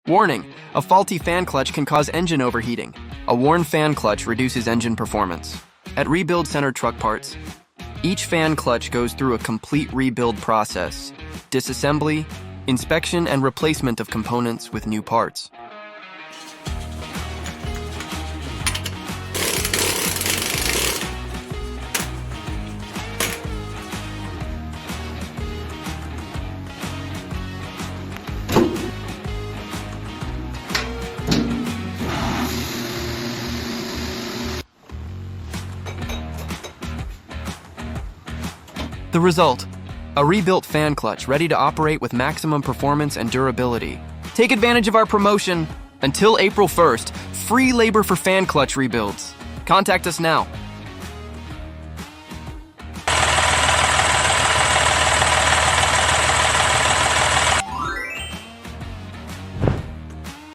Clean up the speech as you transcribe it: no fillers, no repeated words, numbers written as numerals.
Warning: a faulty fan clutch can cause engine overheating. A worn fan clutch reduces engine performance. At Rebuild Center Truck Parts, each fan clutch goes through a complete rebuild process: disassembly, inspection, and replacement of components with new parts. The result: a rebuilt fan clutch ready to operate with maximum performance and durability. Take advantage of our promotion. Until April 1st, free labor for fan clutch rebuilds. Contact us now.